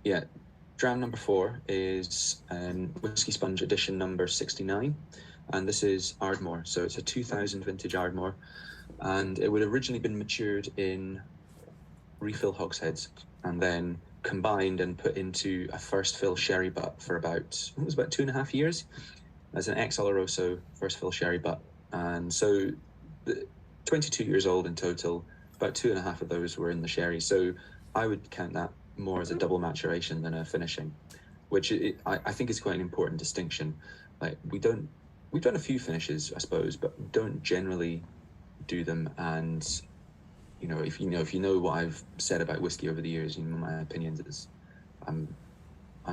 Yeah, dram number 4 is Whiskey Sponge edition number 69, and this is Ardmore. So it's a 2000 vintage Ardmore, and it would have originally been matured in refill hogsheads and then combined and put into a first fill sherry butt for about 2.5 years as an ex Oloroso first fill sherry butt. And so 22 years old in total, about 2.5 of those were in the sherry. So I would count that more as a double maturation than a finishing, which I think is quite an important distinction. Like we've done a few finishes, I suppose, but don't generally do them. And if you know what I've said about whiskey over the years, my opinions is I'm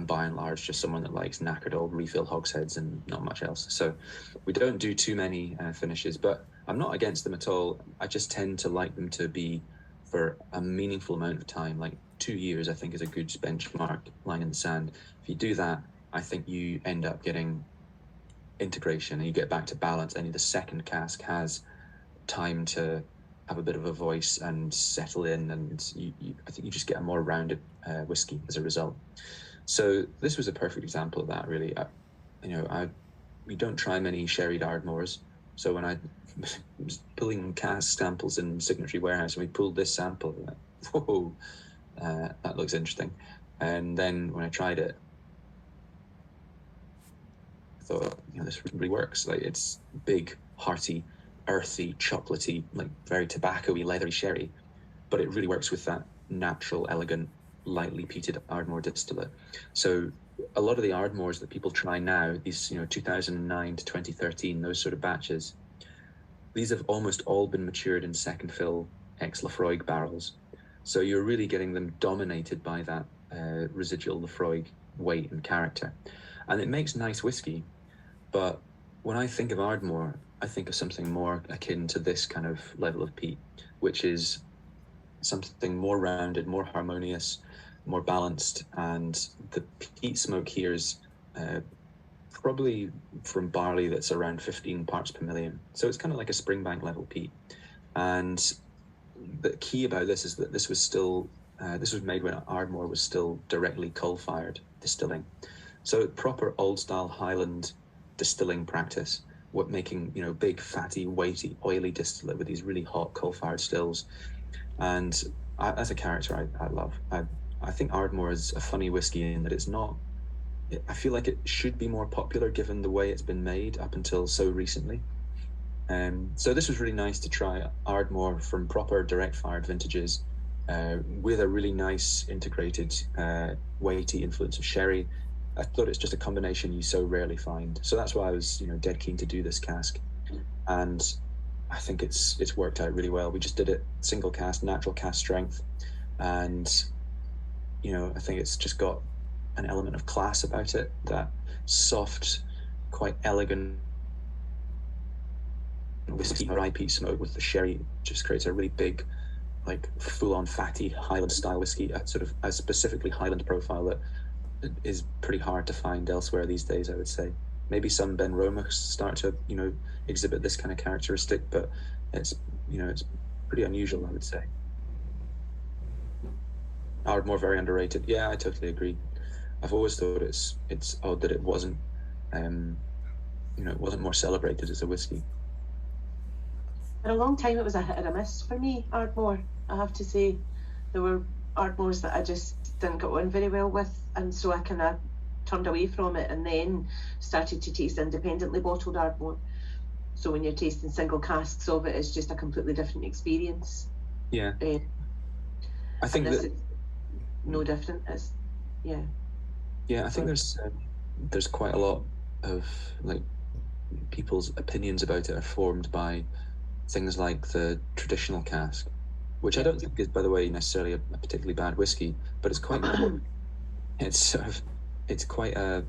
by and large just someone that likes knackered old refill hogsheads and not much else. So we don't do too many finishes, but I'm not against them at all. I just tend to like them to be for a meaningful amount of time. Like 2 years, I think, is a good benchmark line in the sand. If you do that, I think you end up getting integration and you get back to balance, and the second cask has time to have a bit of a voice and settle in, and I think you just get a more rounded whiskey as a result. So this was a perfect example of that, really. We don't try many sherried Ardmores, so when I was pulling cask samples in Signatory Warehouse and we pulled this sample, like, whoa, that looks interesting. And then when I tried it, I thought, this really works. Like, it's big, hearty, earthy, chocolatey, like very tobacco-y, leathery sherry, but it really works with that natural, elegant, lightly peated Ardmore distillate. So a lot of the Ardmores that people try now, these 2009 to 2013, those sort of batches, these have almost all been matured in second fill ex Laphroaig barrels. So you're really getting them dominated by that residual Laphroaig weight and character. And it makes nice whiskey, but when I think of Ardmore, I think of something more akin to this kind of level of peat, which is something more rounded, more harmonious, more balanced. And the peat smoke here is probably from barley that's around 15 parts per million. So it's kind of like a Springbank level peat. And the key about this is that this was made when Ardmore was still directly coal-fired distilling. So proper old-style Highland distilling practice, making big, fatty, weighty, oily distillate with these really hot coal-fired stills. And as a character, I love. I think Ardmore is a funny whiskey in that it's not. I feel like it should be more popular given the way it's been made up until so recently. So this was really nice to try Ardmore from proper direct-fired vintages with a really nice integrated weighty influence of sherry. I thought it's just a combination you so rarely find. So that's why I was dead keen to do this cask. And I think it's worked out really well. We just did it single cask, natural cask strength. And, I think it's just got an element of class about it, that soft, quite elegant whiskey rye peat smoke with the sherry just creates a really big, like full-on fatty Highland style whiskey, sort of a specifically Highland profile that is pretty hard to find elsewhere these days, I would say. Maybe some Ben Romachs start to, exhibit this kind of characteristic, but it's pretty unusual, I would say. Ardmore very underrated. Yeah, I totally agree. I've always thought it's odd that it wasn't, it wasn't more celebrated as a whiskey. For a long time, it was a hit or a miss for me, Ardmore. I have to say, there were Ardmores that I just didn't get on very well with, and so I kind of turned away from it and then started to taste independently bottled Ardmore. So when you're tasting single casks of it, it's just a completely different experience. Yeah. I think that no different. Yeah, I think there's quite a lot of like people's opinions about it are formed by things like the traditional cask, which I don't think is, by the way, necessarily a particularly bad whiskey, but it's quite it's quite a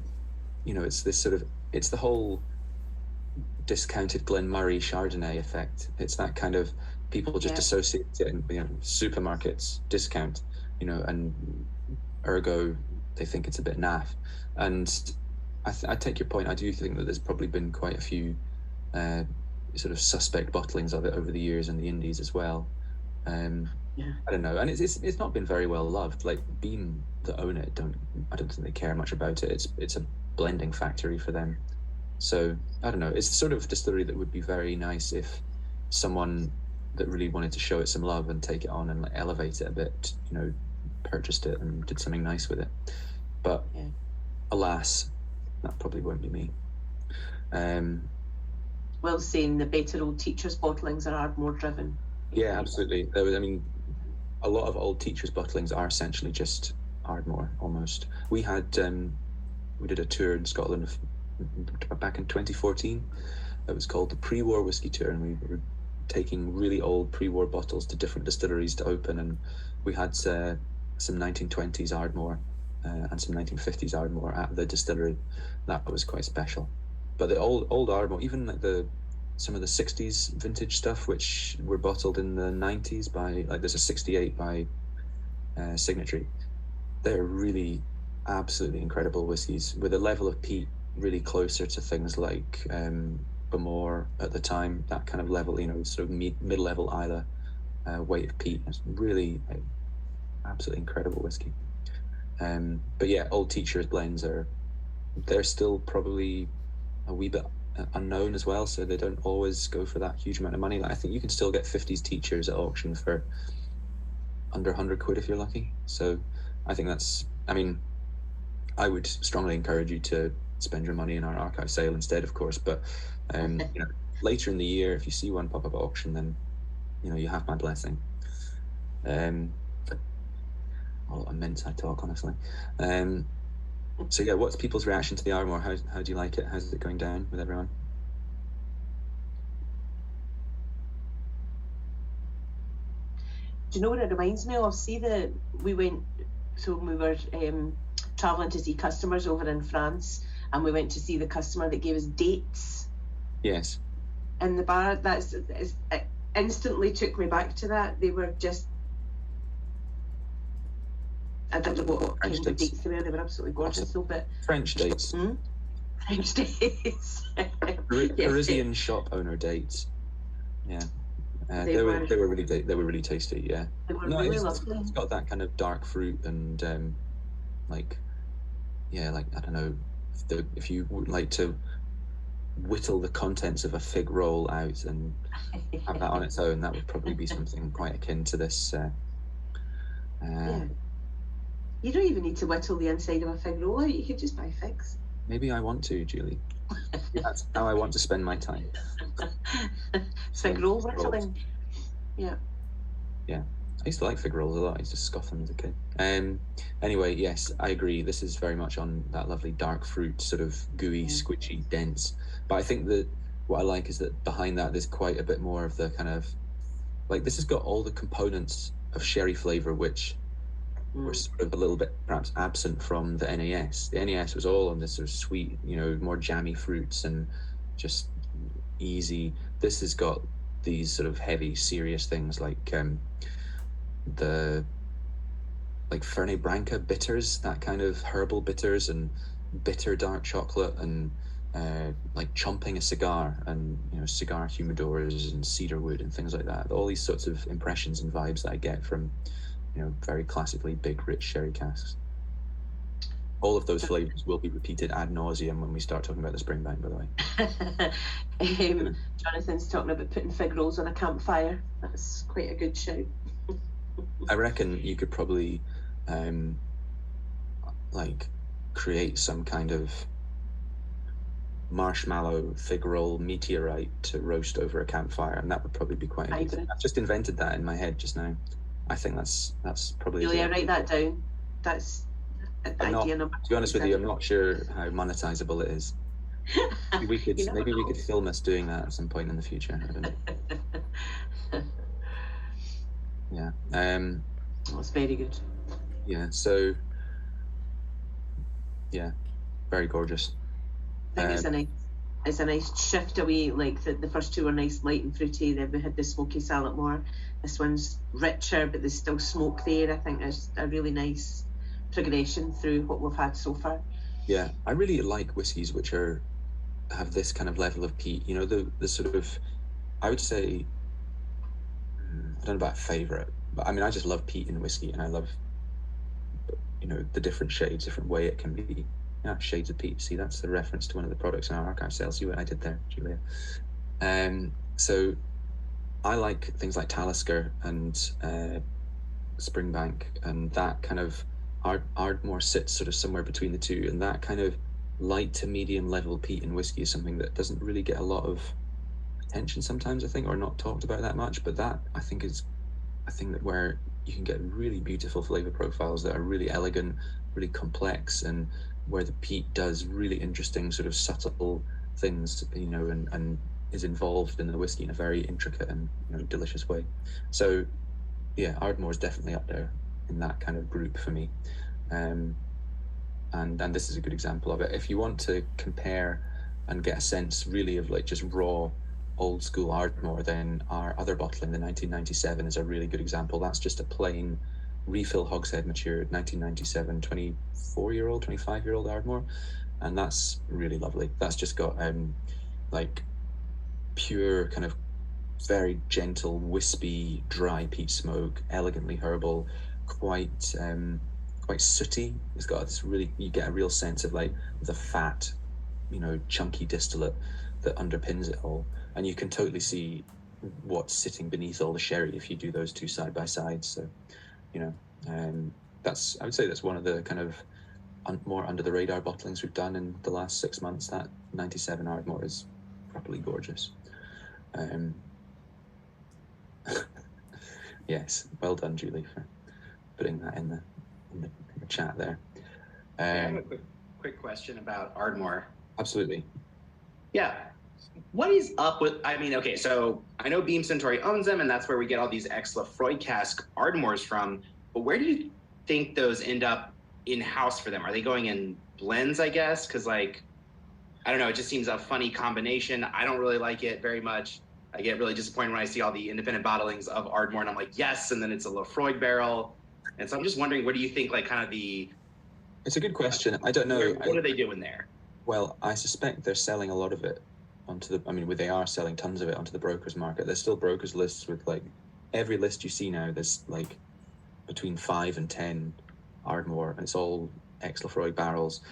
it's this sort of, it's the whole discounted Glenmurray Chardonnay effect. It's that kind of, people just associate it in supermarkets discount, and ergo they think it's a bit naff. And I take your point. I do think that there's probably been quite a few sort of suspect bottlings of it over the years in the Indies as well. I don't know, and it's not been very well loved. Like Beam that own it I don't think they care much about it. It's a blending factory for them. So I don't know. It's the sort of distillery that would be very nice if someone that really wanted to show it some love and take it on and like elevate it a bit, purchased it and did something nice with it. But alas, that probably won't be me. Well, saying the better old teachers' bottlings are Ardmore driven. Yeah, absolutely. A lot of old teachers' bottlings are essentially just Ardmore almost. We did a tour in Scotland back in 2014. It was called the Pre-War Whiskey Tour, and we were taking really old pre-war bottles to different distilleries to open, and we had some 1920s Ardmore and some 1950s Ardmore at the distillery. That was quite special. But the old Ardmore, even like some of the 60s vintage stuff, which were bottled in the 90s by, like there's a 68 by Signatory. They're really absolutely incredible whiskies with a level of peat really closer to things like Bamore at the time, that kind of level, sort of mid-level Isla weight of peat. It's really absolutely incredible whiskey. But yeah, old teachers blends they're still probably a wee bit unknown as well, so they don't always go for that huge amount of money. Like, I think you can still get 50s teachers at auction for under 100 quid if you're lucky. So I think I would strongly encourage you to spend your money in our archive sale instead, of course, but later in the year, if you see one pop up at auction, then you have my blessing. What a mince I talk, honestly. So yeah, what's people's reaction to the Ardmore? How do you like it? How's it going down with everyone? Do you know what it reminds me of? We were traveling to see customers over in France, and we went to see the customer that gave us dates. Yes. In the bar, it instantly took me back to that. They were just, I don't know what kind of dates they were. They were absolutely gorgeous. So, but French dates. French dates. Parisian shop owner dates. Yeah. They were really tasty. Yeah. They were really lovely. It's got that kind of dark fruit and I don't know, if you would like to whittle the contents of a fig roll out and have that on its own, that would probably be something quite akin to this. Yeah. You don't even need to whittle the inside of a fig roll out. You could just buy figs. Maybe I want to, Julie. That's how I want to spend my time. Fig roll whittling. Yeah. Yeah. I used to like fig rolls a lot. I used to scoff them as a kid. Anyway, yes, I agree. This is very much on that lovely dark fruit, sort of gooey, squidgy, dense. But I think that what I like is that behind that, there's quite a bit more of the kind of, like, this has got all the components of sherry flavour, which were sort of a little bit perhaps absent from the NAS. The NAS was all on this sort of sweet, more jammy fruits and just easy. This has got these sort of heavy, serious things like the Fernet Branca bitters, that kind of herbal bitters and bitter dark chocolate and like chomping a cigar and cigar humidors and cedar wood and things like that. All these sorts of impressions and vibes that I get from very classically big, rich sherry casks. All of those flavors will be repeated ad nauseum when we start talking about the Springbank, by the way. Jonathan's talking about putting fig rolls on a campfire. That's quite a good shout. I reckon you could probably create some kind of marshmallow fig roll meteorite to roast over a campfire, and that would probably be quite amazing. I've just invented that in my head just now. I think that's probably. Julia, write that down. That's idea number. To be honest with you, I'm not sure how monetizable it is. Maybe we could film us doing that at some point in the future. I don't know. Yeah. That's very good. Yeah. So. Yeah, very gorgeous. I think it's a nice shift away. Like the first two were nice, light and fruity. Then we had the smoky salad more. This one's richer, but there's still smoke there. I think there's a really nice progression through what we've had so far. Yeah, I really like whiskies which have this kind of level of peat. The sort of, I would say, I don't know about favourite, I mean, I just love peat in whiskey, and I love, the different shades, different way it can be. Yeah, shades of peat. See, that's the reference to one of the products in our archive sale. See what I did there, Julia? So I like things like Talisker and Springbank, and that kind of Ardmore sits sort of somewhere between the two, and that kind of light to medium level peat in whiskey is something that doesn't really get a lot of attention sometimes, I think, or not talked about that much, but that I think is a thing that where you can get really beautiful flavor profiles that are really elegant, really complex, and where the peat does really interesting sort of subtle things, and is involved in the whiskey in a very intricate and delicious way. So yeah, Ardmore is definitely up there in that kind of group for me. And this is a good example of it. If you want to compare and get a sense really of like just raw old school Ardmore, then our other bottling, the 1997, is a really good example. That's just a plain refill hogshead matured 1997 24-year-old 25-year-old Ardmore, and that's really lovely. That's just got like pure kind of very gentle wispy dry peat smoke, elegantly herbal, quite sooty. It's got this really, you get a real sense of like the fat, chunky distillate that underpins it all, and you can totally see what's sitting beneath all the sherry if you do those two side by side. So I would say that's one of the kind of more under the radar bottlings we've done in the last 6 months. That 97 Ardmore is properly gorgeous. Yes, well done, Julie, for putting that in the chat there. I have a quick question about Ardmore. Absolutely. Yeah. What is up with, okay, so I know Beam Centauri owns them, and that's where we get all these ex-Lafroy cask Ardmores from, but where do you think those end up in-house for them? Are they going in blends, I guess? Because, I don't know, it just seems a funny combination. I don't really like it very much. I get really disappointed when I see all the independent bottlings of Ardmore, and I'm like, yes, and then it's a Lafroy barrel. And so I'm just wondering, what do you think, It's a good question. I don't know. What are they doing there? Well, I suspect they're selling a lot of it they are selling tons of it onto the brokers market. There's still brokers lists with every list you see now, there's between 5 and 10 Ardmore, and it's all ex-Lafroy barrels,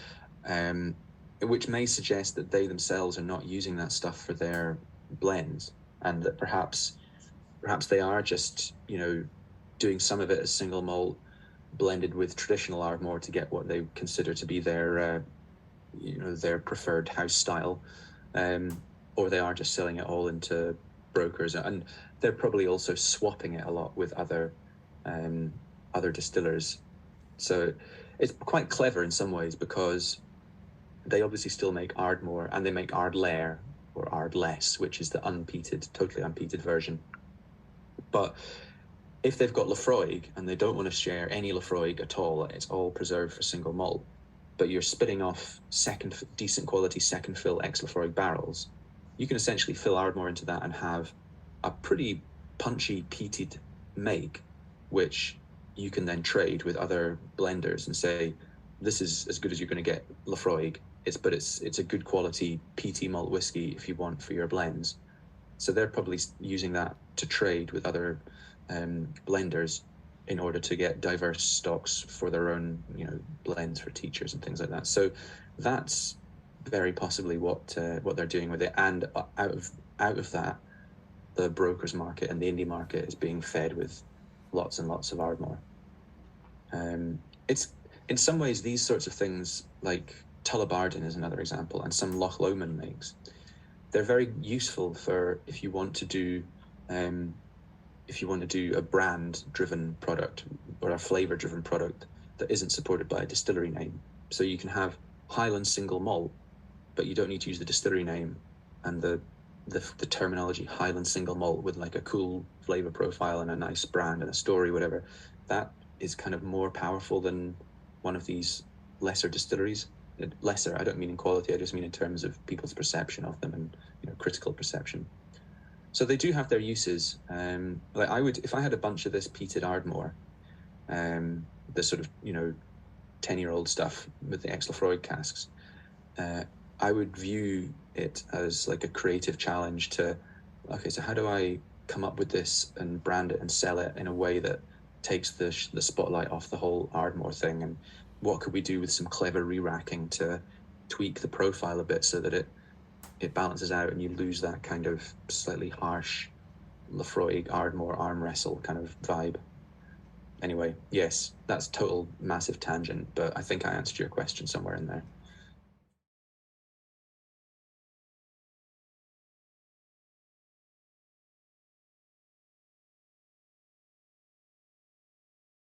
which may suggest that they themselves are not using that stuff for their blends, and that perhaps they are just doing some of it as single malt blended with traditional Ardmore to get what they consider to be their their preferred house style, or they are just selling it all into brokers, and they're probably also swapping it a lot with other distillers. So it's quite clever in some ways, because they obviously still make Ardmore, and they make Ardlair or Ardless, which is the totally unpeated version. But if they've got Lafroig and they don't want to share any Lafroig at all, it's all preserved for single malt, but you're spitting off decent quality second fill ex-Lafroig barrels, you can essentially fill Ardmore into that and have a pretty punchy peated make, which you can then trade with other blenders and say, this is as good as you're going to get Lafroig. It's a good quality peaty malt whiskey if you want for your blends. So they're probably using that to trade with other blenders in order to get diverse stocks for their own, blends for teachers and things like that. So that's very possibly what they're doing with it. And out of that, the brokers market and the indie market is being fed with lots and lots of Ardmore. It's in some ways these sorts of things, like Tullibardine is another example, and some Loch Lomond makes. They're very useful for if you want to do a brand-driven product or a flavor-driven product that isn't supported by a distillery name. So you can have Highland single malt, but you don't need to use the distillery name and the terminology Highland single malt with a cool flavor profile and a nice brand and a story, whatever. That is kind of more powerful than one of these lesser distilleries. Lesser, I don't mean in quality, I just mean in terms of people's perception of them and critical perception. So they do have their uses. I would, if I had a bunch of this peated Ardmore, the sort of 10-year-old stuff with the ex-Lafroig casks, I would view it as a creative challenge to, okay, so how do I come up with this and brand it and sell it in a way that takes the spotlight off the whole Ardmore thing, and what could we do with some clever re-racking to tweak the profile a bit so that it balances out and you lose that kind of slightly harsh Laphroaig Ardmore arm wrestle kind of vibe. Anyway, yes, that's total massive tangent, but I think I answered your question somewhere in there.